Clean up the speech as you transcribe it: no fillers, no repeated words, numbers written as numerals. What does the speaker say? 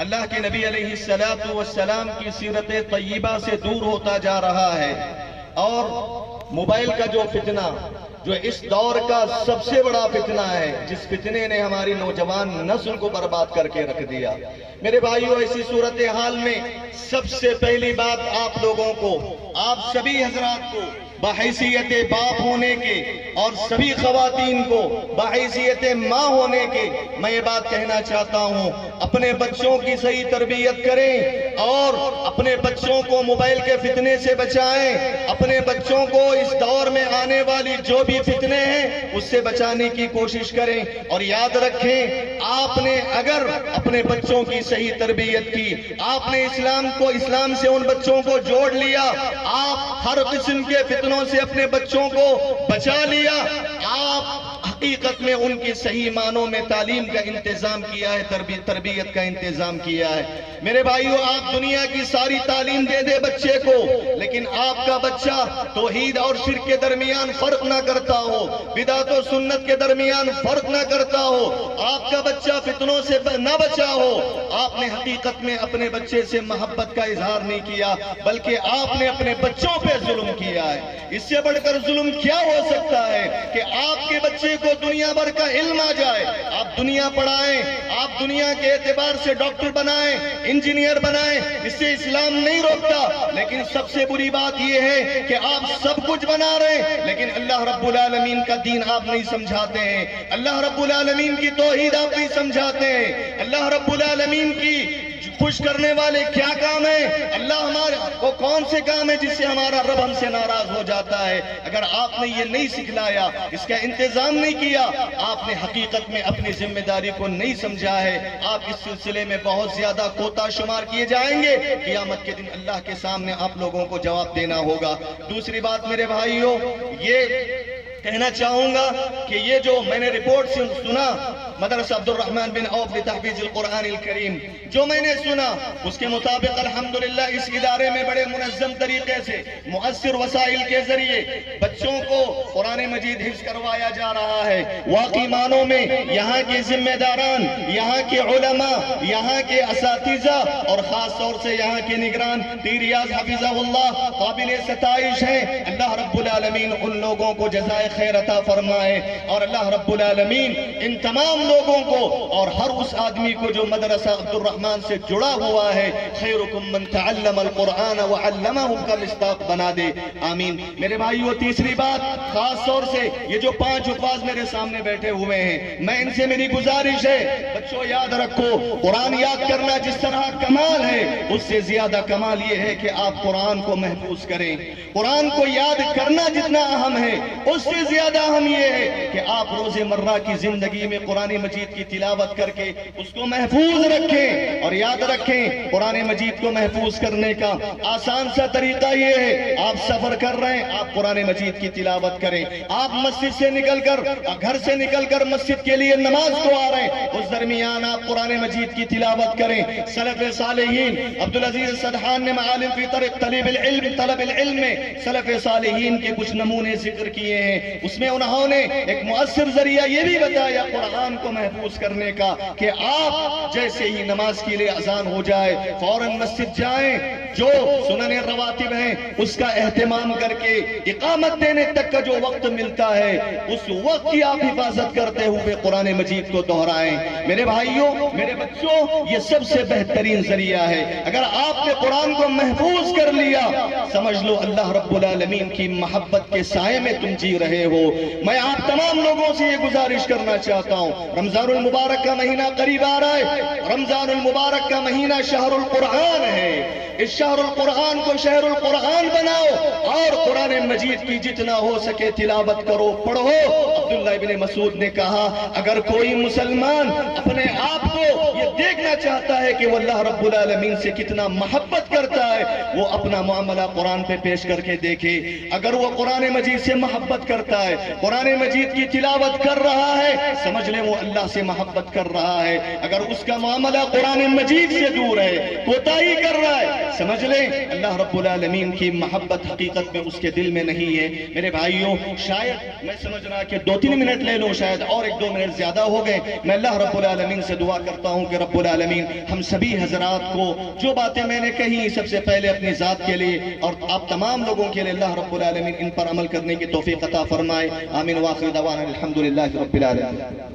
اللہ کے نبی علیہ السلام کی سیرت طیبہ سے دور ہوتا جا رہا ہے، اور موبائل کا جو فتنہ، جو اس دور کا سب سے بڑا فتنہ ہے، جس فتنے نے ہماری نوجوان نسل کو برباد کر کے رکھ دیا۔ میرے بھائیو، ایسی صورتحال میں سب سے پہلی بات آپ لوگوں کو، آپ سبھی حضرات کو بحیثیت باپ ہونے کے، اور سبھی خواتین کو بحیثیت ماں ہونے کے، میں یہ بات کہنا چاہتا ہوں، اپنے بچوں کی صحیح تربیت کریں اور اپنے بچوں کو موبائل کے فتنے سے بچائیں، اپنے بچوں کو اس دور میں آنے والی جو بھی فتنے ہیں اس سے بچانے کی کوشش کریں۔ اور یاد رکھیں، آپ نے اگر اپنے بچوں کی صحیح تربیت کی، آپ نے اسلام سے ان بچوں کو جوڑ لیا، آپ ہر قسم کے فتنوں سے اپنے بچوں کو بچا لیا، آپ حقیقت میں ان کی صحیح معنوں میں تعلیم کا انتظام کیا ہے، تربیت کا انتظام کیا ہے۔ میرے بھائیو، آپ دنیا کی ساری تعلیم دے دے بچے کو، لیکن آپ کا بچہ توحید اور شرک کے درمیان فرق نہ کرتا ہو، بدعت و سنت کے درمیان فرق نہ کرتا ہو، آپ کا بچہ فتنوں سے نہ بچا ہو، آپ نے حقیقت میں اپنے بچے سے محبت کا اظہار نہیں کیا، بلکہ آپ نے اپنے بچوں پہ ظلم کیا ہے۔ اس سے بڑھ کر ظلم کیا ہو سکتا ہے کہ آپ کے بچے کو دنیا بھر کا علم آ جائے، آپ دنیا پڑھائیں، آپ دنیا کے اعتبار سے ڈاکٹر بنائیں، انجینئر بنائیں، اس سے اسلام نہیں روکتا، لیکن سب سے بری بات یہ ہے کہ آپ سب کچھ بنا رہے ہیں لیکن اللہ رب العالمین کا دین آپ نہیں سمجھاتے ہیں، اللہ رب العالمین کی توحید آپ نہیں سمجھاتے ہیں، اللہ رب العالمین کی خوش کرنے والے کیا کام ہیں، اللہ ہمارے وہ کون سے کام ہیں جس سے ہمارا رب ہم سے ناراض ہو جاتا ہے۔ اگر آپ نے یہ نہیں سکھلایا، اس کا انتظام نہیں کیا، آپ نے حقیقت میں اپنی ذمہ داری کو نہیں سمجھا ہے، آپ اس سلسلے میں بہت زیادہ کوتا شمار کیے جائیں گے، قیامت کے دن اللہ کے سامنے آپ لوگوں کو جواب دینا ہوگا۔ دوسری بات میرے بھائیوں، یہ کہنا چاہوں گا کہ یہ جو میں نے رپورٹ سنا مدرسہ عبد الرحمن بن عوف لتحفیظ القرآن الکریم، جو میں نے سنا اس کے مطابق الحمدللہ اس ادارے میں بڑے منظم طریقے سے مؤثر وسائل کے ذریعے بچوں کو قرآن مجید حفظ کروایا جا رہا ہے۔ واقعی معنوں میں یہاں کے ذمہ داران، یہاں کے علماء، یہاں کے اساتذہ اور خاص طور سے یہاں کے نگران پیر ریاض حفظہ اللہ قابل ستائش ہیں۔ اللہ رب العالمین ان لوگوں کو جزائے خیر عطا فرمائے، اور اللہ رب العالمین ان تمام لوگوں کو اور ہر اس آدمی کو جو مدرسہ عبد الرحمن سے جڑا ہوا ہے، خیرکم من تعلم القرآن وعلمہ کا مصداق بنا دے، آمین۔ میرے بھائیو، تیسری بات، خاص طور سے یہ جو 5 حفاظ میرے سامنے بیٹھے ہوئے ہیں، میں ان سے میری گزارش ہے، بچوں یاد رکھو، قرآن یاد کرنا جس طرح کمال ہے، اس سے زیادہ کمال یہ ہے کہ آپ قرآن کو محفوظ کریں۔ قرآن کو یاد کرنا جتنا اہم ہے، اس سے زیادہ اہم یہ ہے کہ آپ روز مرہ کی زندگی میں قرآن مجید کی تلاوت کر کے اس کو محفوظ رکھیں۔ اور یاد رکھیں، قرآن مجید کو محفوظ کرنے کا آسان سا طریقہ یہ ہے، آپ سفر کر رہے ہیں، آپ قرآن مجید کی تلاوت کریں، آپ مسجد سے نکل کر، گھر سے نکل کر مسجد کے لیے نماز کو آ رہے ہیں، اس درمیان آپ قرآن مجید کی تلاوت کریں۔ سلف صالحین عبدالعزیز سدحان نے معالم فی طریق طلب العلم میں سلف صالحین کے کچھ نمونے ذکر کیے ہیں، اس میں انہوں نے ایک مؤثر ذریعہ یہ بھی بتایا قرآن کو محفوظ کرنے کا کہ آپ جیسے ہی نماز کے لیے اذان ہو جائے فوراً مسجد جائیں، جو سنن رواتب ہیں اس کا اہتمام کر کے اقامت دینے تک کا جو وقت ملتا ہے اس وقت کی آپ حفاظت کرتے ہوئے قرآن مجید کو دہرائیں۔ میرے بھائیوں، میرے بچوں، یہ سب سے بہترین ذریعہ ہے۔ اگر آپ نے قرآن کو محفوظ کر لیا، سمجھ لو اللہ رب العالمین کی محبت کے سائے میں تم جی رہے ہو۔ میں آپ تمام لوگوں سے یہ گزارش کرنا چاہتا ہوں، رمضان المبارک کا مہینہ قریب آ رہا ہے، رمضان المبارک کا مہینہ شہر القرآن ہے، اس شہر القرآن کو شہر القرآن بناؤ اور قرآن مجید کی جتنا ہو سکے تلاوت کرو، پڑھو۔ عبداللہ ابن مسعود نے کہا، اگر کوئی مسلمان اپنے آپ کو یہ دیکھنا چاہتا ہے کہ وہ اللہ رب العالمین سے کتنا محبت کرتا ہے، وہ اپنا معاملہ قرآن پہ پیش کر کے دیکھے۔ اگر وہ قرآن مجید سے محبت کرتا ہے، قرآن مجید کی تلاوت کر رہا ہے، سمجھ لیں وہ اللہ سے محبت کر رہا ہے۔ اگر اس کا معاملہ قرآن مجید سے دور ہے، کوتاہی کر رہا ہے، سمجھ لیں اللہ رب العالمین کی محبت حقیقت میں اس کے دل میں نہیں ہے۔ میرے بھائیوں، شاید میں سمجھ رہا کہ 2-3 منٹ لے لوں، شاید اور 1-2 منٹ زیادہ ہو گئے۔ میں اللہ رب العالمین سے دعا کرتا ہوں کہ رب العالمین ہم سبھی حضرات کو جو باتیں میں نے کہی سب سے پہلے اپنی ذات کے لیے اور آپ تمام لوگوں کے لیے اللہ رب العالمین ان پر عمل کرنے کی توفیق عطا فرمائے. آمین. وآخر دعوانا الحمدللہ رب العالمین.